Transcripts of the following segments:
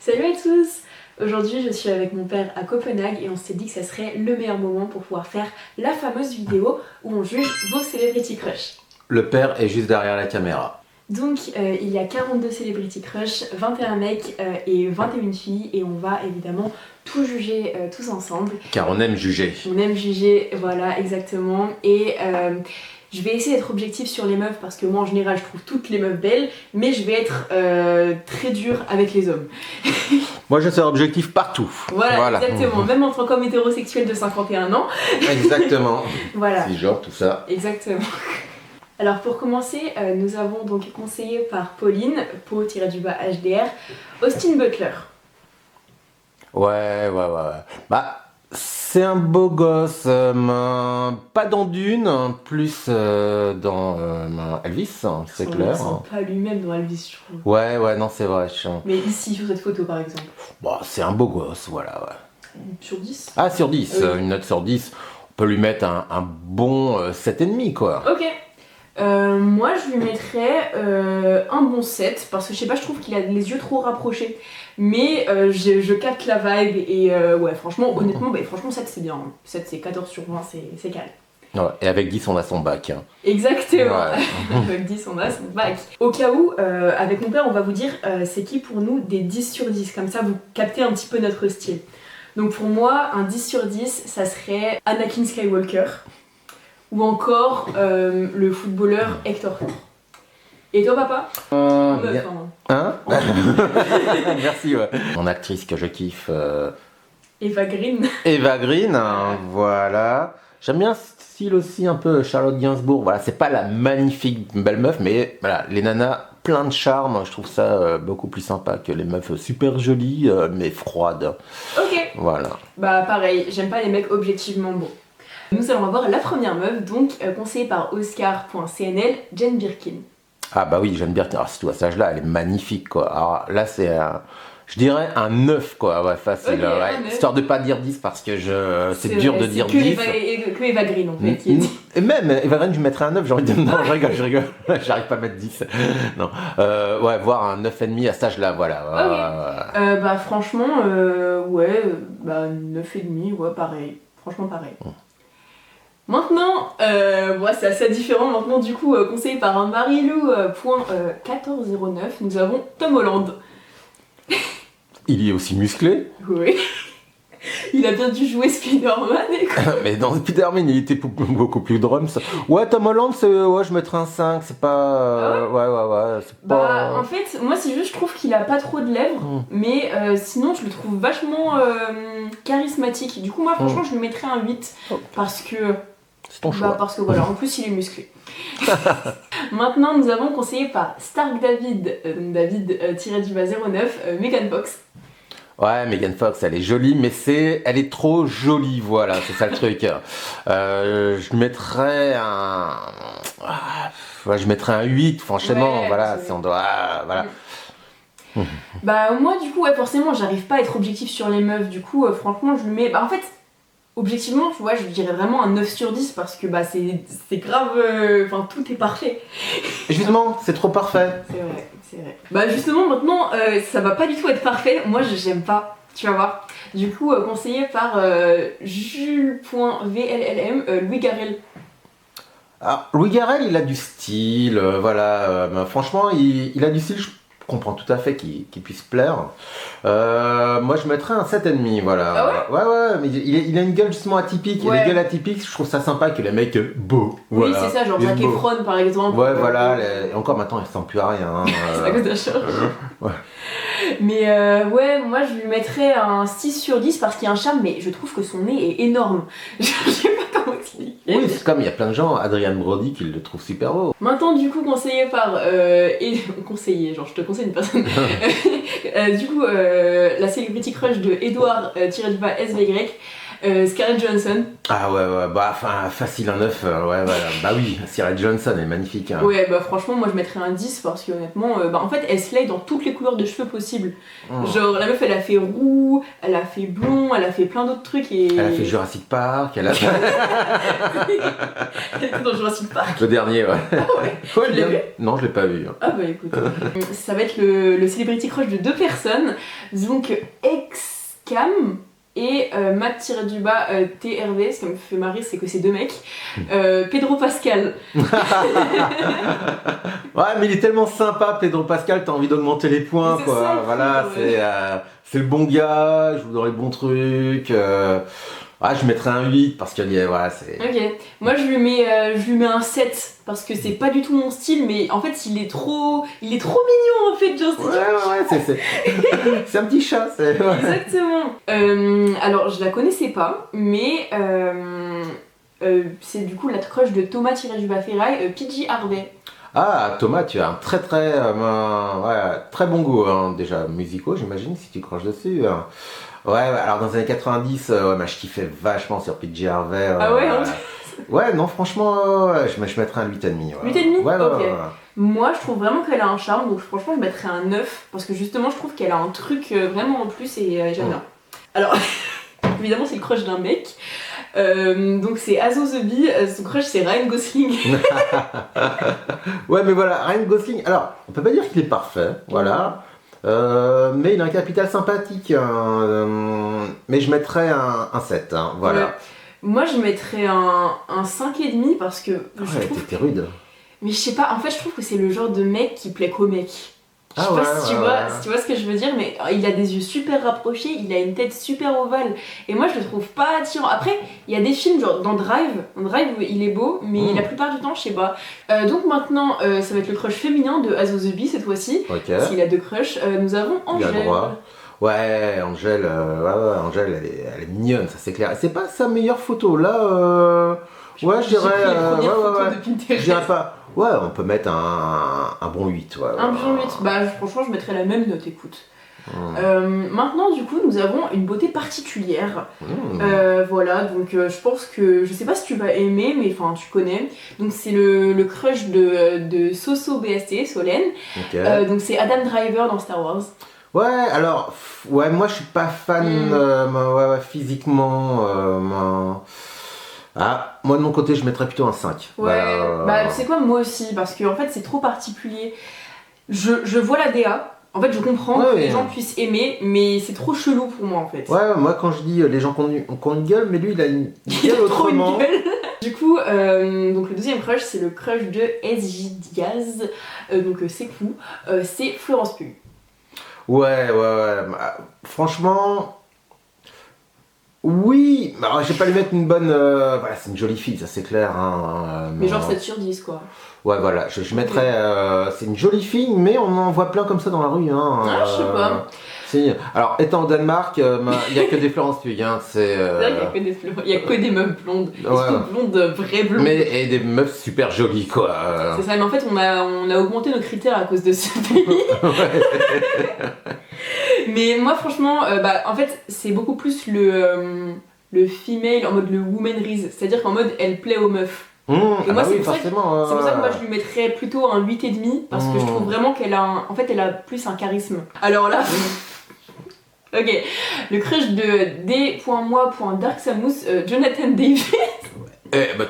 Salut à tous! Aujourd'hui je suis avec mon père à Copenhague et on s'est dit que ça serait le meilleur moment pour pouvoir faire la fameuse vidéo où on juge vos celebrity crush. Le père est juste derrière la caméra. Donc il y a 42 celebrity crush, 21 mecs et 21 filles et on va évidemment tout juger tous ensemble. Car on aime juger. On aime juger, voilà exactement. Et je vais essayer d'être objective sur les meufs parce que moi en général je trouve toutes les meufs belles, mais je vais être très dure avec les hommes. Moi je serai objectif partout. Voilà. Exactement, même en tant qu'homme hétérosexuel de 51 ans. Exactement. Voilà. Si genre tout ça. Exactement. Alors pour commencer, nous avons donc conseillé par Pauline, Po-HDR, Austin Butler. Ouais. Bah, c'est un beau gosse, pas dans Dune, plus dans Elvis, c'est clair. On ne sent pas lui-même dans Elvis, je trouve. Ouais, non, c'est vrai. Mais ici, sur cette photo par exemple. Bon, c'est un beau gosse, voilà. Ouais. Sur 10 ? Ah, sur 10, oui. Une note sur 10. On peut lui mettre un bon 7,5 quoi. Ok. Moi je lui mettrais un bon 7 parce que je sais pas, je trouve qu'il a les yeux trop rapprochés, mais je capte la vibe et ouais franchement honnêtement franchement 7 c'est bien, 7 c'est 14 sur 20, c'est calme. Ouais, et avec 10 on a son bac. Hein. Exactement, Ouais. avec 10 on a son bac. Au cas où, avec mon père on va vous dire c'est qui pour nous des 10 sur 10, comme ça vous captez un petit peu notre style. Donc pour moi un 10 sur 10 ça serait Anakin Skywalker. Ou encore le footballeur Hector. Et toi papa? Meuf, Hein? Merci, ouais. Mon actrice que je kiffe. Eva Green. Eva Green, hein, voilà. J'aime bien ce style aussi un peu Charlotte Gainsbourg. Voilà, c'est pas la magnifique belle meuf, mais voilà, les nanas plein de charme. Je trouve ça beaucoup plus sympa que les meufs super jolies mais froides. Ok. Voilà. Bah pareil, j'aime pas les mecs objectivement beaux. Nous allons voir la première meuf, donc conseillée par Oscar.cnl, Jane Birkin. Ah bah oui, Jane Birkin, surtout à cet âge-là, elle est magnifique quoi. Alors là c'est je dirais un 9 quoi, ouais, facile. Okay, ouais. Histoire de pas dire 10 parce que c'est dur de dire 10. Que Eva Green en fait. Et même Eva Green, je mettrais un 9, j'ai envie de dire non, je rigole. J'arrive pas à mettre 10. Non. Ouais, voir un 9,5 à cet âge-là, voilà. Okay. Bah franchement, ouais, bah 9,5, ouais, pareil. Franchement pareil. Maintenant, c'est assez différent. Maintenant, du coup, conseillé par un Marilou.1409, nous avons Tom Holland. Il est aussi musclé. Oui. Il a bien dû jouer Spider-Man. Mais dans Spider-Man, il était beaucoup plus drums. Ouais, Tom Holland, ouais, je mettrais un 5. C'est pas. Ah ouais, ouais. C'est pas... en fait, moi, c'est juste, je trouve qu'il a pas trop de lèvres. Mais sinon, je le trouve vachement charismatique. Du coup, moi, franchement, je lui mettrais un 8. Parce que. C'est ton choix. Parce que voilà, en plus il est musclé. Maintenant nous avons conseillé par Stark David, David-09, Megan Fox. Ouais, Megan Fox, elle est jolie, mais elle est trop jolie, voilà, c'est ça le truc. Je mettrais je mettrais un 8, franchement, ouais, voilà, si on doit, voilà. Bah moi du coup, ouais, forcément, j'arrive pas à être objectif sur les meufs, du coup, franchement, je lui mets, en fait, objectivement, tu vois, je dirais vraiment un 9 sur 10 parce que bah c'est grave, enfin tout est parfait. Justement, c'est trop parfait. C'est vrai. Bah justement maintenant, ça va pas du tout être parfait, moi j'aime pas, tu vas voir. Du coup, conseillé par Jules.vllm, Louis Garrel. Alors, Louis Garrel, il a du style, voilà, franchement, il a du style, je comprends tout à fait qu'il puisse plaire. Moi je mettrais un 7,5, voilà. Ah ouais, mais il a une gueule justement atypique. Ouais. Et les gueules atypiques, je trouve ça sympa que les mecs beaux. Oui, voilà. c'est ça, genre Zac Efron par exemple. Ouais, voilà, et encore maintenant il ressemble plus à rien. Hein, c'est à cause d'un charge. Ouais. Mais ouais, moi je lui mettrais un 6 sur 10 parce qu'il y a un charme, mais je trouve que son nez est énorme. Je sais pas comment expliquer. Oui, c'est comme il y a plein de gens, Adrian Brody, qui le trouve super beau. Maintenant, du coup, conseillé par. Conseillé, genre je te conseille une personne. Du coup, la celebrity crush de Edouard-SVY, Scarlett Johansson. Ah ouais, bah enfin, facile un 9, ouais, voilà. Bah oui, Scarlett Johansson, elle est magnifique. Hein. Ouais, bah franchement, moi je mettrais un 10 parce que honnêtement, en fait, elle slay dans toutes les couleurs de cheveux possibles. Genre, la meuf, elle a fait roux, elle a fait blond, elle a fait plein d'autres trucs et... Elle a fait Jurassic Park, elle a fait... Elle était dans Jurassic Park. Le dernier, ouais. Ah ouais, Ouais, tu l'as vu? Non, je l'ai pas vu. Ah bah écoute, ça va être le celebrity crush de 2 personnes, donc Excam et Matt-du-bas TRV, ce qui me fait marrer c'est que c'est 2 mecs, Pedro Pascal. Ouais, mais il est tellement sympa, Pedro Pascal, t'as envie d'augmenter les points, C'est quoi. ça, Voilà, ouais. c'est le bon gars, je joue dans les bons trucs. Ah, je mettrais un 8 parce que voilà, c'est... Ok, moi je lui mets un 7 parce que c'est pas du tout mon style, mais en fait il est trop mignon en fait, genre. Ouais, c'est un petit chat, c'est... Ouais. Exactement. Alors je la connaissais pas, mais c'est du coup la crush de Thomas Ferraille, PJ Harvey. Ah, Thomas, tu as un très très bon goût, hein, déjà musicaux, j'imagine, si tu croches dessus. Hein. Ouais, alors dans les années 90, ouais, je kiffais vachement sur PJ Harvey. Ah ouais, hein. Ouais, non, franchement, je mettrais un 8,5. Ouais. 8,5 Ouais, ok. ouais. Moi je trouve vraiment qu'elle a un charme, donc franchement je mettrais un 9 parce que justement je trouve qu'elle a un truc vraiment en plus et j'aime bien. Alors, évidemment c'est le crush d'un mec. Donc c'est Azo The Bee, son crush c'est Ryan Gosling. Ouais, mais voilà, Ryan Gosling, alors, on peut pas dire qu'il est parfait, voilà. Mais il a un capital sympathique, hein, mais je mettrais un 7, hein, voilà. Ouais. Moi je mettrais un 5,5 parce que je Ouais, trouve... t'es rude. Mais je sais pas, en fait je trouve que c'est le genre de mec qui plaît qu'aux mecs. Je sais pas si tu vois ce que je veux dire, mais il a des yeux super rapprochés, il a une tête super ovale, et moi je le trouve pas attirant. Après, il y a des films genre dans Drive il est beau, mais la plupart du temps je sais pas. Donc maintenant, ça va être le crush féminin de Azo The Bee cette fois-ci, parce qu'il a 2 crushs. Nous avons Angèle. Il a le droit. Ouais, Angèle, Angèle elle est mignonne, ça c'est clair. Et c'est pas sa meilleure photo, là, ouais, je dirais... Je dirais pas... Ouais, on peut mettre un bon 8. Ouais, un bon 8, bah franchement je mettrais la même note, écoute. Maintenant du coup nous avons une beauté particulière. Voilà, donc je pense que, je sais pas si tu vas aimer, mais enfin tu connais. Donc c'est le crush de Soso BST, Solène. Okay. Donc c'est Adam Driver dans Star Wars. Ouais, alors, ouais, moi je suis pas fan physiquement. Ah, moi de mon côté je mettrais plutôt un 5. Ouais, bah tu sais quoi, moi aussi, parce que en fait c'est trop particulier. Je vois la DA, en fait je comprends que les gens puissent aimer, mais c'est trop chelou pour moi en fait. Ouais, moi quand je dis les gens qui ont une gueule, mais lui il a une gueule autrement. Du coup, donc le deuxième crush c'est le crush de SJ Diaz, donc c'est cool, c'est Florence Pugh. Ouais. Franchement... Oui, alors je vais pas lui mettre une bonne... Voilà, c'est une jolie fille, ça c'est clair. Hein, mais genre 7 sur 10 quoi. Ouais, voilà, je mettrais... c'est une jolie fille, mais on en voit plein comme ça dans la rue. Hein, ah, je sais pas. Si. Alors, étant au Danemark, il y a que des Florence Pugh. Hein, c'est vrai qu'il y a que des meufs blondes. Blondes, vraies blondes. Mais, et des meufs super jolies, quoi. C'est ça, mais en fait, on a augmenté nos critères à cause de ce pays. Mais moi, franchement, en fait, c'est beaucoup plus le female, en mode le womanrise. C'est-à-dire qu'en mode, elle plaît aux meufs. Et moi, c'est pour ça que moi je lui mettrais plutôt un 8,5 parce que je trouve vraiment qu'elle a elle a plus un charisme. Alors là, ok, le crush de D.moi.darksamus, Jonathan Davis.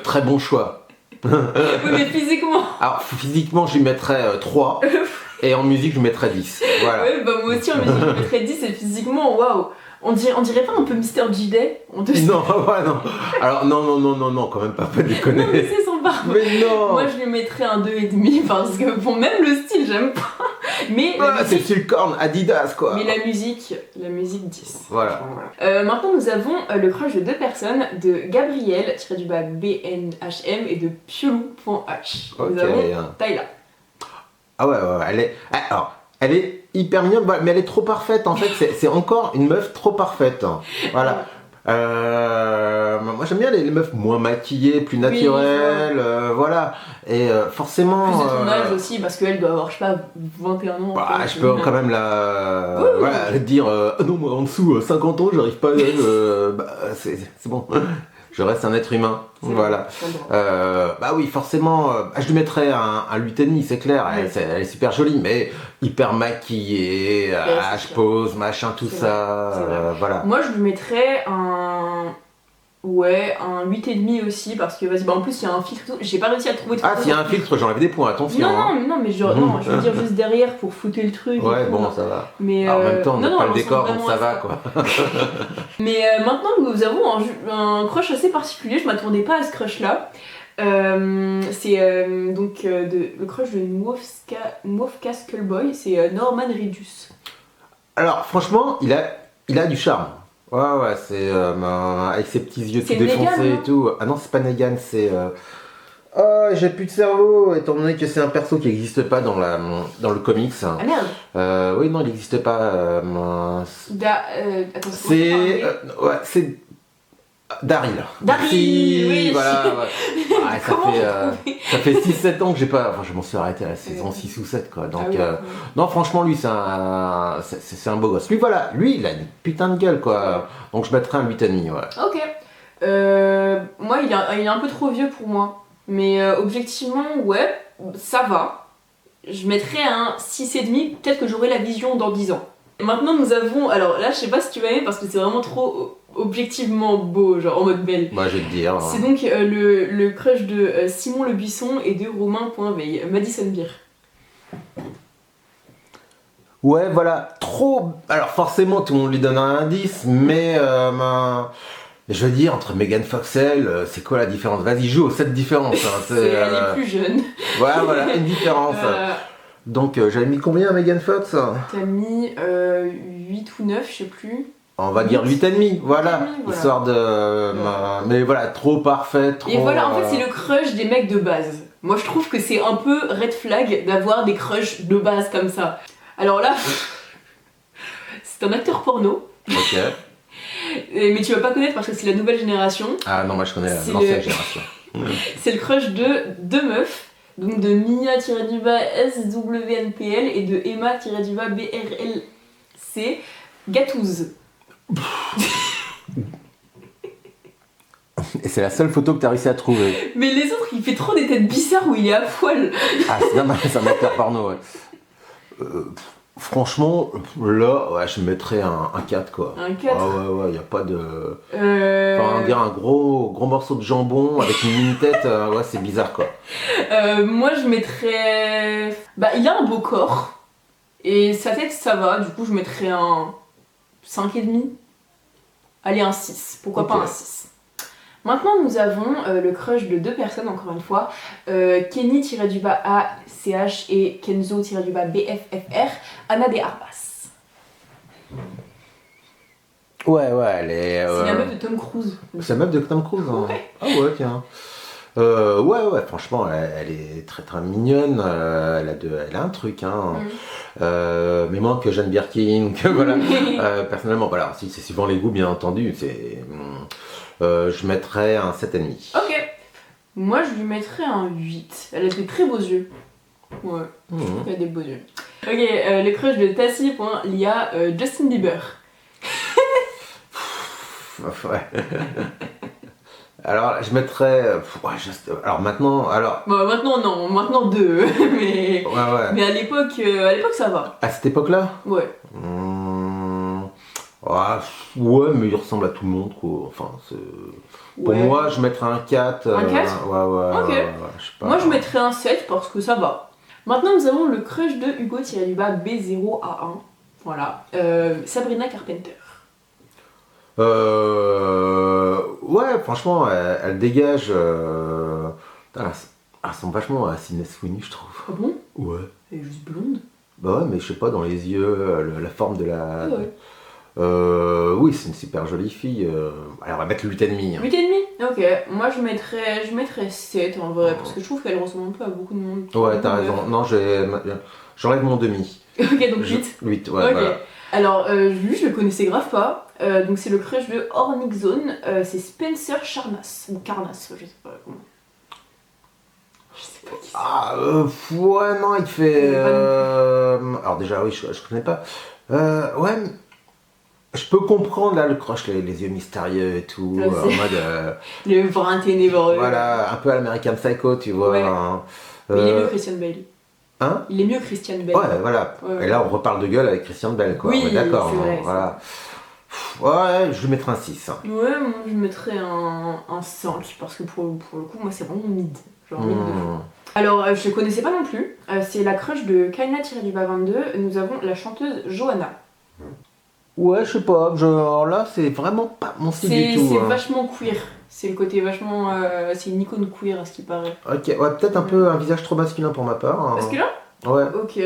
Très bon choix. Oui, mais physiquement. Alors physiquement je lui mettrais 3 et en musique je lui mettrais 10. Voilà. Ouais, moi aussi en musique je lui mettrais 10 et physiquement, waouh. On dirait pas un peu Mr. J-Day? Non, non. Alors non, quand même pas déconner. Non, mais c'est son barbe. Mais non. Moi je lui mettrais un 2,5 parce que bon, même le style j'aime pas. Mais c'est Sulcorn, Adidas quoi. Mais la musique 10. Voilà. Maintenant nous avons le crush de 2 personnes, de Gabriel BNHM et de Piolou.h. Nous avons Tyla. Ah ouais, elle est hyper mignonne, mais elle est trop parfaite en fait, c'est encore une meuf trop parfaite. Voilà. Moi j'aime bien les meufs moins maquillées, plus naturelles, voilà. Et forcément. Plus de ton âge aussi, parce qu'elle doit avoir, je sais pas, 21 ans. Bah, je peux quand même voilà, dire non, moi en dessous, 50 ans, j'arrive pas à bah, c'est bon. Je reste un être humain. Voilà. Bah oui, forcément, je lui mettrais un 8,5, c'est clair. Elle est super jolie, mais hyper maquillée, pose, machin, tout ça. Voilà. Moi, je lui mettrais un 8,5 aussi, parce que vas-y, en plus, il y a un filtre. J'ai pas réussi à trouver. Ah, s'il y a un filtre, j'enlève des points, attention. Non, mais je veux dire juste derrière pour foutre le truc. Ouais, bon, ça va. Mais en même temps, on n'a pas le décor, donc ça va, quoi. Mais maintenant, nous avons un crush assez particulier. Je m'attendais pas à ce crush-là. C'est donc le crush de Mofka Skullboy, c'est Norman Reedus. Alors, franchement, il a du charme. Ouais, c'est avec ses petits yeux tout défoncés Negan, et tout. Ah non, c'est pas Negan, c'est. Oh, j'ai plus de cerveau, étant donné que c'est un perso qui n'existe pas dans le comics. Ah merde. Oui, non, il n'existe pas. Attends, c'est Daryl. Daryl, oui. Voilà. Ça fait 6-7 ans que j'ai pas. Enfin, je m'en suis arrêté à la saison 6 ou 7, quoi. Donc, non, franchement, lui, c'est un beau gosse. Lui, il a une putain de gueule, quoi. Donc, je mettrais un 8,5, ouais. Ok. Moi, il est un peu trop vieux pour moi. Mais objectivement, ouais, ça va. Je mettrais un 6,5. Peut-être que j'aurai la vision dans 10 ans. Et maintenant, nous avons. Alors là, je sais pas si tu vas aimer parce que c'est vraiment trop objectivement beau, genre en mode belle. Moi, je vais te dire. C'est donc le crush de Simon Le Buisson et de Romain Poinveille, Madison Beer. Ouais, voilà, trop. Alors forcément, tout le monde lui donne un indice, mais je veux dire, entre Megan Foxell, c'est quoi la différence? Vas-y, joue cette différence. Elle est plus jeune. Ouais, voilà, une différence. Donc, j'avais mis combien à Megan Fox? T'as mis 8 ou 9, je sais plus. On va dire 8,5, voilà. Histoire de. Mais voilà, trop parfait, trop. Et voilà, en fait, c'est le crush des mecs de base. Moi, je trouve que c'est un peu red flag d'avoir des crushs de base comme ça. Alors là, c'est un acteur porno. Ok. Mais tu vas pas connaître parce que c'est la nouvelle génération. Ah non, moi je connais l'ancienne génération. C'est le crush de deux meufs, donc de Mia-SWNPL et de Emma-BRLC, Gatouze. Et c'est la seule photo que t'as réussi à trouver. Mais les autres, il fait trop des têtes bizarres où il est à poil. Ah, c'est un acteur porno, ouais. Franchement, là, ouais, je mettrais un 4, quoi. Un 4? Ah ouais, y a pas de... Enfin, on dirait un gros morceau de jambon avec une mini-tête, ouais, c'est bizarre, quoi. Moi, je mettrais... Bah, il a un beau corps. Et sa tête, ça va. Du coup, je mettrais un 5,5. Allez, un 6. Pourquoi pas un 6. Maintenant, nous avons le crush de deux personnes, encore une fois. Kenny-ACH et Kenzo-BFFR, Anna de Armas. Ouais, elle est... C'est la meuf de Tom Cruise. C'est la meuf de Tom Cruise, hein. Ouais. Ah ouais, tiens. Ouais, franchement, elle est très très mignonne. Elle a un truc, hein. Mais moins que Jeanne Birkin, que voilà. Personnellement, voilà, si c'est suivant les goûts, bien entendu, je mettrais un 7,5. Ok. Moi, je lui mettrais un 8. Elle a des très beaux yeux. Ouais, elle a des beaux yeux. Ok, le crush de Tassi.lia, Justin Bieber. Ouais. Alors, je mettrais. Alors maintenant. Bon, maintenant, non, maintenant 2. mais... Ouais. Mais à l'époque, ça va. À cette époque-là? Ouais. Ouais, mais il ressemble à tout le monde, quoi. Enfin, pour moi, je mettrais un 4. Un 4? Ouais. Ok. Je sais pas. Moi, je mettrais un 7 parce que ça va. Maintenant, nous avons le crush de Hugo-B0A1. Voilà. Sabrina Carpenter. Ouais, franchement, elle dégage. Elle ressemble vachement à Sydney Sweeney, je trouve. Ah bon? Ouais. Elle est juste blonde. Bah ouais, mais je sais pas, dans les yeux, la forme de la. Ouais. Oui, c'est une super jolie fille. Alors, on va mettre le 8,5. 8,5? Ok. Moi, je mettrais 7 en vrai, parce que je trouve qu'elle ressemble un peu à beaucoup de monde. Ouais, t'as raison. Non, j'enlève mon demi. Ok, donc 8. 8, ouais, Ok. voilà. Alors, lui, je le connaissais grave pas. Donc, c'est le crush de Hornick Zone. C'est Spencer Charnas. Ou Carnas, je sais pas comment. Je sais pas qui c'est. Ah, ouais, non, il fait. Alors, déjà, oui, je connais pas. Ouais, je peux comprendre là le crush, les yeux mystérieux et tout, Ouais, en c'est- mode. Le brin ténébreux. Voilà, un peu American Psycho, tu vois. Ouais. Hein. Mais il est mieux Christian Bale. Hein? Il est mieux Christian Bale. Ouais, voilà. Ouais. Et là, on reparle de gueule avec Christian Bale, quoi. Oui, On est d'accord. c'est vrai, Voilà. Ouais, je vais mettre un 6. Ouais, moi je mettrais un 5 parce que pour le coup, moi c'est vraiment mid. Genre mid de fou. Alors, je connaissais pas non plus. C'est la crush de Kaina-22. Nous avons la chanteuse Johanna. Ouais, je sais pas. Alors là, c'est vraiment pas mon style du tout. C'est Hein. vachement queer. C'est le côté vachement. C'est une icône queer à ce qui paraît. Ok, ouais, peut-être un peu un visage trop masculin pour ma part. Hein. Parce que là Ouais. Ok.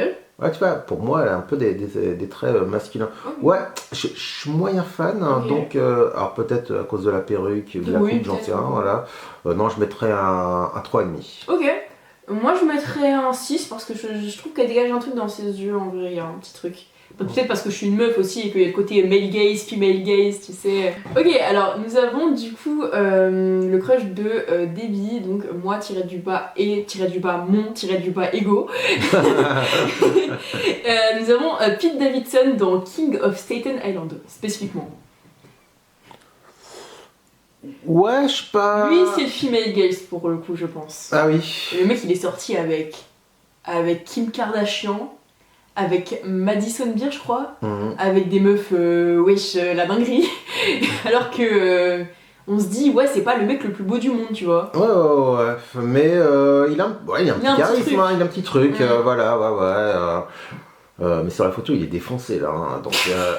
Ouais, tu vois, pour moi, elle a un peu des traits masculins. Ok. Ouais, je suis moyen fan, hein, Ok. donc, alors peut-être à cause de la perruque, de la Oui, coupe, j'en sais rien, peut-être. voilà. Non, je mettrais un 3,5. Ok. Moi je mettrais un 6 parce que je trouve qu'elle dégage un truc dans ses yeux en vrai, il y a un petit truc. Peut-être parce que je suis une meuf aussi et qu'il y a le côté male gaze, female gaze, tu sais. Ok, alors nous avons du coup le crush de Debbie, donc moi tiré du bas et tiré du bas mon tiré du bas ego. Nous avons Pete Davidson dans King of Staten Island, spécifiquement. Ouais, je sais pas. Lui c'est le female gaze pour le coup, je pense. Ah oui. Le mec il est sorti avec Kim Kardashian, avec Madison Beer je crois, Mhm. avec des meufs wesh la dinguerie, alors que on se dit ouais c'est pas le mec le plus beau du monde tu vois. Ouais, mais il a un petit charisme, hein, il a un petit truc, voilà, ouais. Mais sur la photo, il est défoncé là, hein, donc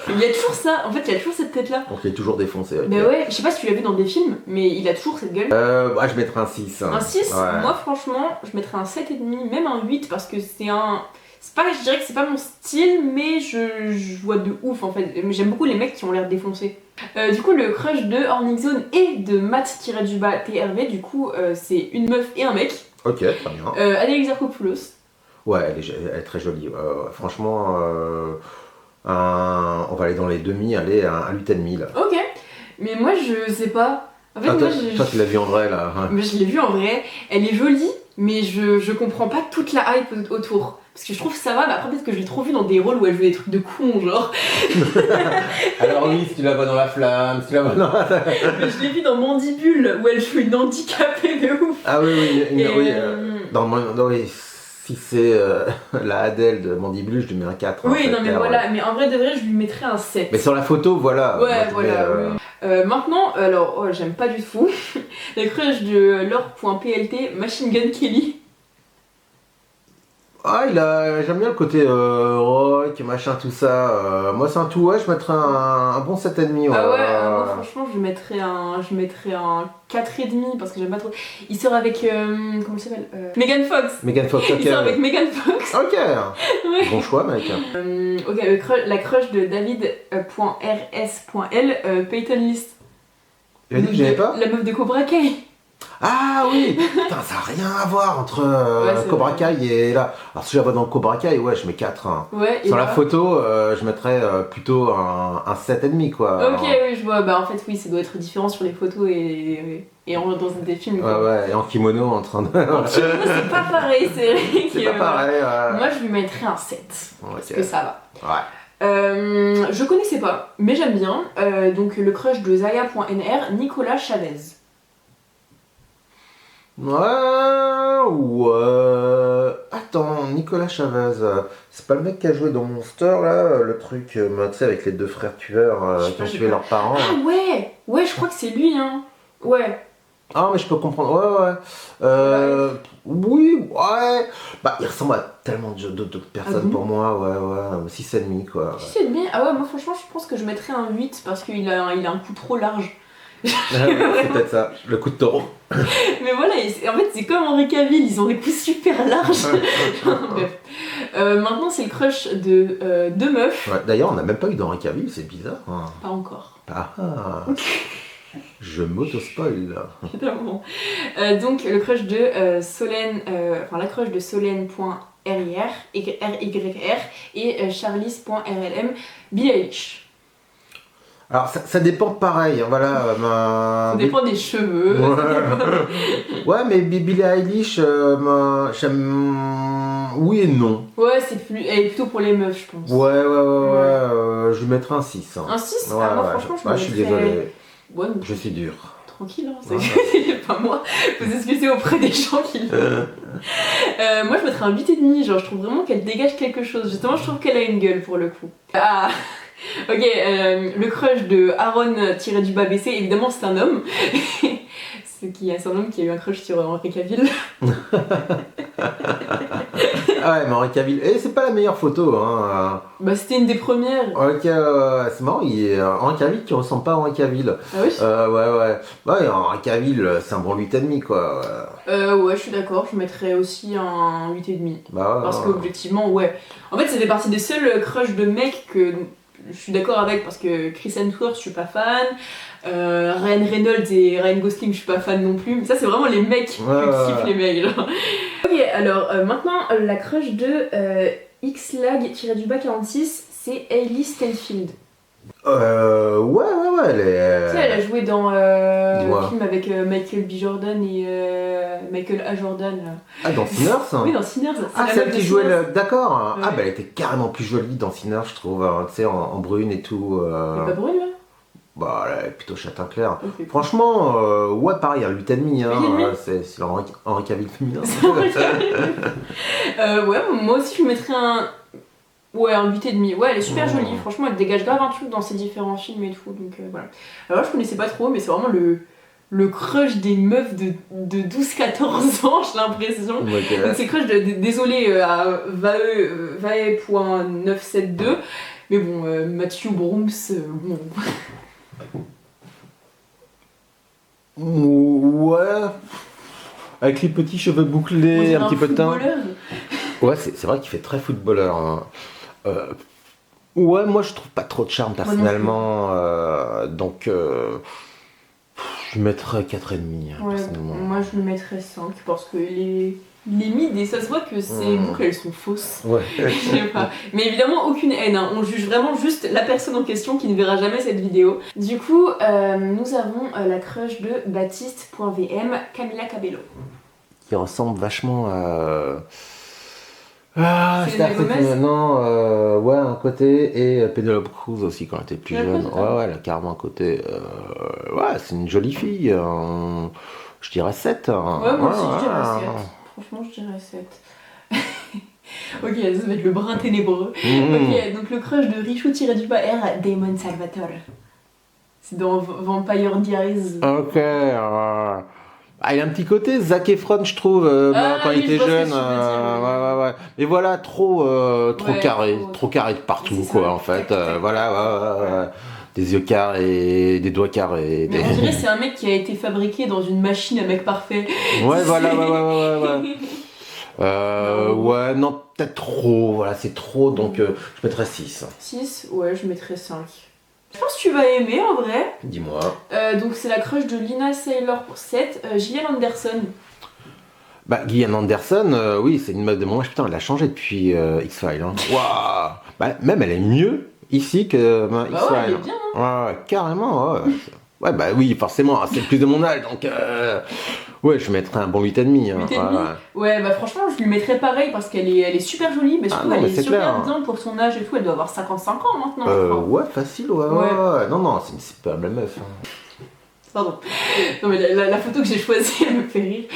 Il y a toujours ça, en fait il y a toujours cette tête là. il est toujours défoncé. Ok. Mais ouais, je sais pas si tu l'as vu dans des films, mais il a toujours cette gueule. Ouais, je mettrais un 6. Hein. Un 6, Ouais. moi franchement je mettrais un 7,5, même un 8 parce que c'est un... C'est pas, je dirais que c'est pas mon style, mais je vois de ouf en fait. J'aime beaucoup les mecs qui ont l'air défoncés. Du coup, le crush de Hornick Zone et de Matt-TRV, du coup, c'est une meuf et un mec. Ok, très bien. Adèle Exarchopoulos. Ouais, elle est très jolie. Franchement, on va aller dans les demi, allez, un 8,5 là. Ok, mais moi je sais pas. En fait, Ah, moi toi, tu l'as vu en vrai là. Hein. mais je l'ai vue en vrai, elle est jolie, mais je comprends pas toute la hype autour. Parce que je trouve que ça va, mais après peut-être que je l'ai trop vue dans des rôles où elle joue des trucs de con, genre. Alors oui, si tu la vois dans la flamme, si tu la vois dans la... Mais je l'ai vue dans Mandibule, où elle joue une handicapée de ouf. Ah oui, Et, oui. Oui, si c'est la Adèle de Mandibule, je lui mets un 4. Oui, en fait, non mais là, voilà, ouais. mais en vrai de vrai, je lui mettrais un 7. Mais sur la photo, voilà. Ouais, moi, je voilà. mets, Oui. Maintenant, alors, oh, j'aime pas du tout. Le crush de Laure.plt, Machine Gun Kelly. Ah, j'aime bien le côté rock, machin, tout ça. Moi, c'est un tout, ouais, je mettrais un bon 7,5. Ouais. Ah ouais, moi franchement, je mettrais un 4,5 parce que j'aime pas trop. Il sort avec, comment il s'appelle Megan Fox. Megan Fox, ok. Il sort avec Megan Fox. Ok. Ouais. Bon choix, mec. Ok, la crush de David.rs.l, Peyton List. Il a dit que j'aimais pas La meuf de Cobra Kai. Ah oui. Putain, ça n'a rien à voir entre Ouais, c'est Cobra vrai. Kai et là. Alors, si je la vois dans Cobra Kai, ouais, je mets 4. Hein. Ouais, et Sur la là- photo, je mettrais plutôt un 7,5 quoi. Ok, oui, je vois. Bah en fait, oui, ça doit être différent sur les photos et dans des films. Ouais, Quoi. ouais, et en kimono en train de. En kimono, c'est pas pareil, c'est vrai C'est que, pas pareil. Moi, je lui mettrais un 7. Parce Ok. que ça va. Ouais. Je connaissais pas, mais j'aime bien. Donc, le crush de Zaya.nr, Nicolas Chavez. Ouais. Attends, Nicolas Chavez, c'est pas le mec qui a joué dans Monster là, le truc, tu sais, avec les deux frères tueurs Je sais qui pas, ont j'ai tué pas- leurs parents. Ah ouais. Ouais, je crois que c'est lui, hein. Ouais. Ah, mais je peux comprendre, ouais. Oui, ouais. Bah, il ressemble à tellement d'autres personnes bon pour moi, ouais. 6,5 quoi. Si c'est bien. Ah ouais, moi franchement, je pense que je mettrais un 8 parce qu'il a un coup trop large. C'est peut-être ça, le coup de taureau. Mais voilà, en fait, c'est comme Henri Cavill, ils ont des coups super larges. Bref. Maintenant, c'est le crush de deux meufs. Ouais, d'ailleurs, on n'a même pas eu d'Henri Cavill, c'est bizarre. Hein. Pas encore, Ah, je m'auto-spoil là. évidemment. Donc, le crush de Solène, enfin la crush de Solène.rs et charlize.rlm. Billie Eilish. Alors ça dépend pareil, voilà. Ça dépend des cheveux. Ouais, mais Billie Eilish, j'aime. Oui et non. Ouais, elle est plutôt pour les meufs, je pense. Ouais, je lui mettrais un 6. Hein. Un 6 Ouais, moi, franchement, je suis désolé. Ouais, je suis dur. Tranquille, hein, c'est pas moi. Vous excusez auprès des gens qui le moi, je mettrais un 8,5. Genre, je trouve vraiment qu'elle dégage quelque chose. Justement, je trouve qu'elle a une gueule pour le coup. Ah ok, le crush de Aaron-BC, évidemment, c'est un homme. C'est un homme qui a eu un crush sur Henri Cavill. Ah ouais, mais Henri Cavill, c'est pas la meilleure photo. Hein. Bah, c'était une des premières. Ok, c'est marrant, Henri Cavill qui ressemble pas à Henri Cavill. Ah oui Ouais, Henri Cavill, c'est un bon 8,5 quoi. Ouais, je suis d'accord, je mettrais aussi un 8,5. Bah, parce qu'objectivement, ouais. En fait, ça fait partie des seuls crushs de mecs que je suis d'accord avec, parce que Chris Hemsworth, je suis pas fan. Ryan Reynolds et Ryan Gosling, je suis pas fan non plus. Mais ça, c'est vraiment les mecs qui kiffent les mecs, genre. Ok, alors maintenant, la crush de xlag-46, c'est Hailey Steinfeld. Ouais, elle est. Tu sais, elle a joué dans le film avec Michael B. Jordan et Michael A. Jordan. Là. Ah, dans Sinners Oui, dans Sinners. Ah, celle qui jouait D'accord. Ouais. Ah, bah elle était carrément plus jolie dans Sinners, je trouve. Tu sais, en brune et tout. Elle est pas brune, là? Bah, elle est plutôt châtain clair. Okay. Franchement, ouais, pareil, un 8,5. Hein, 8,5. c'est Henri Cavill féminin. Ouais, moi aussi, je mettrais un 8,5. Ouais, elle est super jolie. Franchement, elle dégage grave un truc dans ses différents films et tout. Donc voilà. Alors, je connaissais pas trop, mais c'est vraiment le crush des meufs de 12-14 ans, j'ai l'impression. Okay. Donc, c'est crush désolé à Vae.972. Mais bon, Matthew Brooms, bon. Ouais. Avec les petits cheveux bouclés, un petit peu de teint. Ouais, c'est vrai qu'il fait très footballeur. Hein. Ouais, moi je trouve pas trop de charme personnellement. Donc je lui mettrais 4,5 personnellement. Moi je lui mettrais 5 parce que les mid et ça se voit que ces boucles elles sont fausses. Ouais. Je sais pas. Mais évidemment aucune haine, hein. On juge vraiment juste la personne en question qui ne verra jamais cette vidéo. Du coup nous avons la crush de Baptiste.vm, Camila Cabello. Qui ressemble vachement à... Selena Gomez. Non, ouais, un côté, et Penelope Cruz aussi quand elle était plus jeune. Ouais, elle a carrément un côté. Ouais, c'est une jolie fille. Je dirais 7. Ouais, moi aussi je dirais 7. Franchement, je dirais 7. Ok, ça va être le brin ténébreux. Ok, donc le crush de Richo-R, Damon Salvatore. C'est dans Vampire Diaries. Ok. Ah, il a un petit côté Zac Efron, je trouve, quand il était jeune. Ouais. Mais voilà, trop carré de partout, quoi, ça, en fait. Voilà. Des yeux carrés, des doigts carrés. Mais on dirait que c'est un mec qui a été fabriqué dans une machine à mec parfait. Ouais, voilà. Ouais, non, peut-être trop. Voilà, c'est trop, donc je mettrais 6. 6, ouais, je mettrais 5. Je pense que tu vas aimer en vrai. Dis-moi. Donc c'est la crush de Lina Saylor pour 7, Gillian Anderson. Bah, Gillian Anderson, oui, c'est une meuf de mon âge. Putain, elle a changé depuis X-Files. Hein. Waouh. Bah, même elle est mieux ici que X-Files. Ouais, elle est bien. Hein. Ouais, carrément. Ouais, bah oui, forcément, c'est plus de mon âge, donc ouais, je mettrais un bon 8,5. Hein. Ouais, bah franchement, je lui mettrais pareil parce qu'elle est super jolie, mais surtout elle est super bien pour son âge et tout. Elle doit avoir 55 ans maintenant. Ouais, facile, ouais. Non, c'est pas la meuf. Hein. Pardon. Non mais la photo que j'ai choisie, elle me fait rire.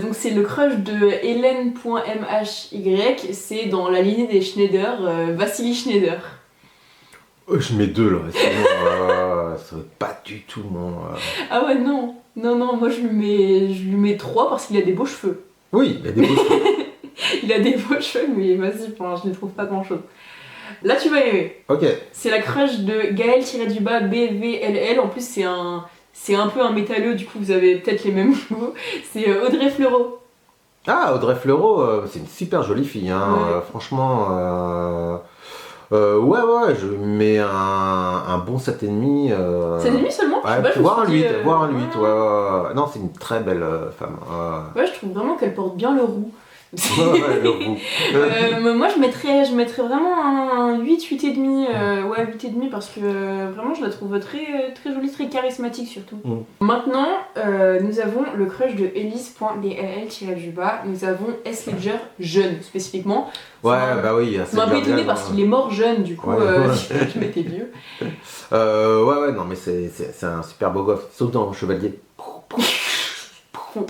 Donc c'est le crush de Hélène.mhy, c'est dans la lignée des Schneider, Vassili Schneider. Je mets 2 là, ça va pas du tout mon... Ah ouais, non, moi je lui mets 3 parce qu'il a des beaux cheveux. Oui, il a des beaux cheveux. Il a des beaux cheveux, mais vas-y, je ne trouve pas grand chose. Là tu vas aimer. Ok. C'est la crush de Gaël-BVLL, en plus c'est un peu un métalleux, du coup vous avez peut-être les mêmes goûts. C'est Audrey Fleurot. Ah, Audrey Fleurot, c'est une super jolie fille, hein. Ouais. Franchement... ouais, je mets un bon 7,5. 7,5 seulement? Ouais, voire un 8, ouais. Non, c'est une très belle femme. Ouais, je trouve vraiment qu'elle porte bien le roux. Ouais, j'avoue. Moi je mettrais vraiment un 8, 8,5. Ouais, 8,5 parce que vraiment je la trouve très, très jolie, très charismatique surtout. Maintenant, nous avons le crush de Elise.dll-du-bas. Nous avons S. Ledger, jeune spécifiquement. Ouais, bah oui. Ça m'a un peu étonné parce qu'il est mort jeune, du coup je m'étais vieux. Ouais, non, mais c'est un super beau gosse. Sauf dans Chevalier. C'est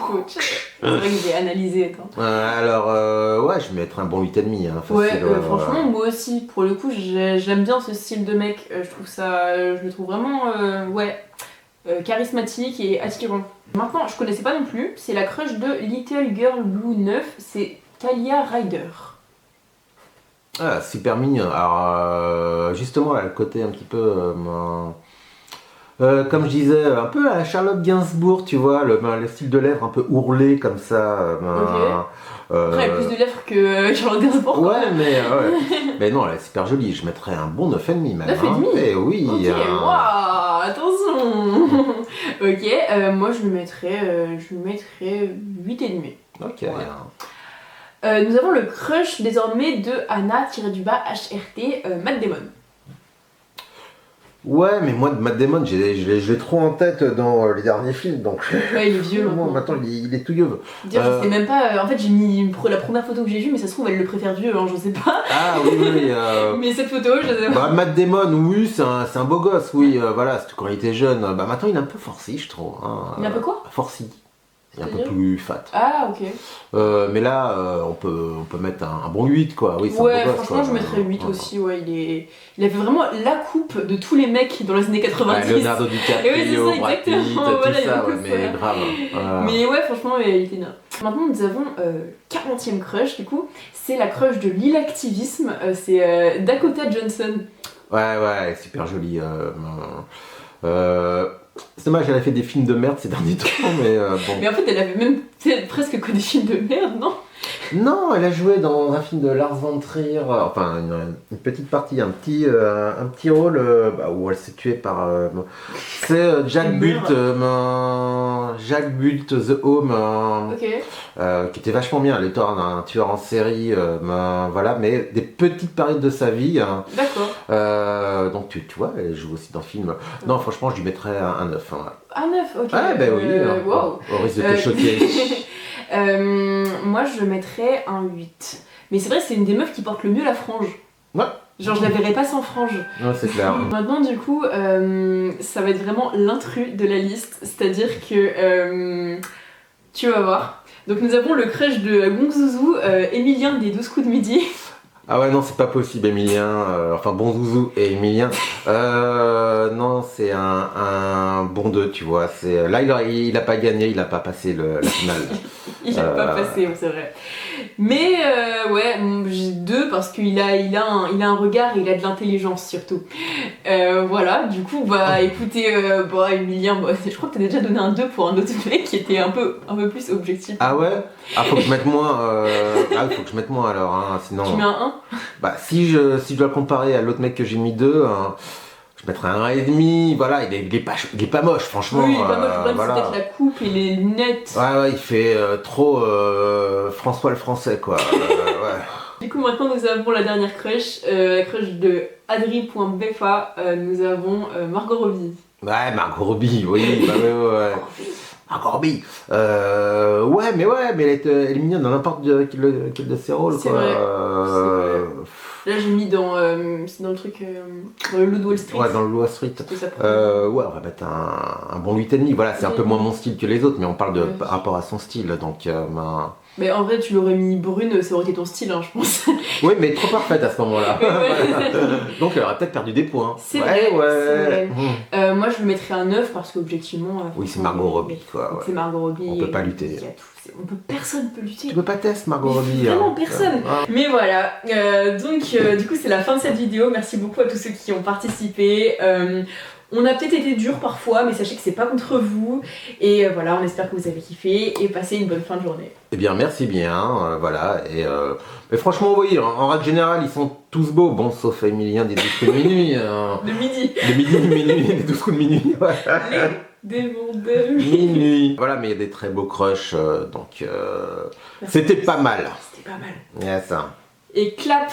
vrai que j'ai analysé. Ouais, je vais mettre un bon 8,5. Hein, ouais, facile, franchement, moi aussi, pour le coup, j'aime bien ce style de mec. Je trouve ça, je le trouve vraiment, charismatique et attirant. Maintenant, je connaissais pas non plus, c'est la crush de Little Girl Blue 9, c'est Talia Ryder. Ah, super mignon. Alors, justement, là, le côté un petit peu. Comme je disais, un peu à Charlotte Gainsbourg, tu vois, le style de lèvres un peu ourlé comme ça. Après, elle a plus de lèvres que Charlotte Gainsbourg. Ouais, mais non, elle est super jolie. Je mettrais un bon 9,5 même. 9,5 Eh oui. Ok, waouh, attention. Ok, moi je lui mettrais 8,5. Ok. Ouais. Nous avons le crush désormais de Anna-HRT, Matt Damon. Ouais, mais moi, de Matt Damon, je l'ai trop en tête dans les derniers films, donc... Ouais, il est vieux maintenant. Maintenant, il est tout vieux. Dire, je sais même pas... En fait, j'ai mis la première photo que j'ai vue, mais ça se trouve, elle le préfère vieux, hein, je sais pas. Ah oui. Mais cette photo, je sais pas. Bah, Matt Damon, oui, c'est un beau gosse, oui, voilà, c'était quand il était jeune. Bah, maintenant, il est un peu forci, je trouve. Hein. Il est un peu quoi? Forci. Il est un peu plus fat. Ah, ok. Mais là, on peut mettre un bon 8, quoi. Oui, c'est ouais, un beau gosse, franchement, je mettrais 8 aussi, ouais. Il avait vraiment la coupe de tous les mecs dans les années 90. Ouais, Leonardo DiCaprio, Brad Pitt, voilà, tout ça, ouais, mais grave. Mais ouais, franchement, il était bien. Maintenant, nous avons 40e crush, du coup. C'est la crush de l'île-activisme. C'est Dakota Johnson. Ouais, super jolie. C'est dommage, elle a fait des films de merde ces derniers temps, mais bon. Mais en fait, elle avait même presque que des films de merde, non? Non, elle a joué dans un film de Lars von Trier, enfin une petite partie, un petit rôle où elle s'est tuée par. C'est Jack Bult, The Home, qui était vachement bien, l'histoire d'un tueur en série, voilà, mais des petites périodes de sa vie. D'accord. Donc tu vois, elle joue aussi dans le film. Non, franchement, je lui mettrais un 9. Hein. Un 9, ok. Ah, ben oui, wow. Au risque de te choquer. Moi je mettrais un 8. Mais c'est vrai que c'est une des meufs qui porte le mieux la frange. Ouais. Genre je la verrais pas sans frange. Ouais, c'est clair. Maintenant du coup, ça va être vraiment l'intrus de la liste. C'est-à-dire que tu vas voir. Donc nous avons le crush de Gongzouzou, Emilien des 12 coups de midi. Ah ouais, non, c'est pas possible, Emilien. Enfin, bon Zouzou et Emilien. Non, c'est un bon 2, tu vois. Là, il a pas gagné, il a pas passé la finale. Il a pas passé, c'est vrai. Mais ouais, j'ai 2 parce qu'il a un regard et il a de l'intelligence surtout. Voilà, du coup, écoutez, Emilien, je crois que t'as déjà donné un 2 pour un autre mec qui était un peu plus objectif. Ah ouais? Ah, faut que je mette moins. Faut que je mette moins alors, hein, sinon. Tu mets un 1? Bah, si je dois le comparer à l'autre mec que j'ai mis 2, je mettrais un 1,5. Voilà, il est pas moche, franchement. Oui, il est pas moche, le problème voilà. c'est peut-être la coupe et les lunettes. Ouais, il fait trop François le Français, quoi. Ouais. Du coup, maintenant nous avons la dernière crush, la crush de Adri.befa. Nous avons Margot Robbie. Ouais, Margot Robbie, oui, ouais. Margot Robbie. Mais elle est mignonne dans n'importe quel de ses rôles, c'est quoi. Vrai. Là, j'ai mis dans le truc, dans le Loup de Wall Street. Ouais, dans le Loup de Wall Street. On va mettre un bon 8,5. Voilà, c'est un peu moins mon style que les autres, mais on parle par rapport à son style, donc... Mais en vrai, tu l'aurais mis brune, ça aurait été ton style, hein, je pense. Oui, mais trop parfaite à ce moment-là. Donc elle aurait peut-être perdu des points. C'est vrai. Moi, je lui mettrais un 9 parce qu'objectivement... Oui, c'est Margot Robbie, quoi. Ouais. C'est Margot Robbie. On peut pas lutter. Personne peut lutter. Tu peux pas tester Margot Robbie. Vraiment personne. Mais voilà. Du coup, c'est la fin de cette vidéo. Merci beaucoup à tous ceux qui ont participé. On a peut-être été dur parfois, mais sachez que c'est pas contre vous. Et voilà, on espère que vous avez kiffé et passez une bonne fin de journée. Eh bien, merci bien, voilà. Mais franchement, vous voyez, en règle générale, ils sont tous beaux. Bon, sauf Emilien des 12 coups de minuit. De midi. De midi, de minuit, des 12 coups de minuit. Voilà. Les démons de Minuit. Voilà, mais il y a des très beaux crushs, donc c'était pas mal. C'était pas mal. Yes. Et clap.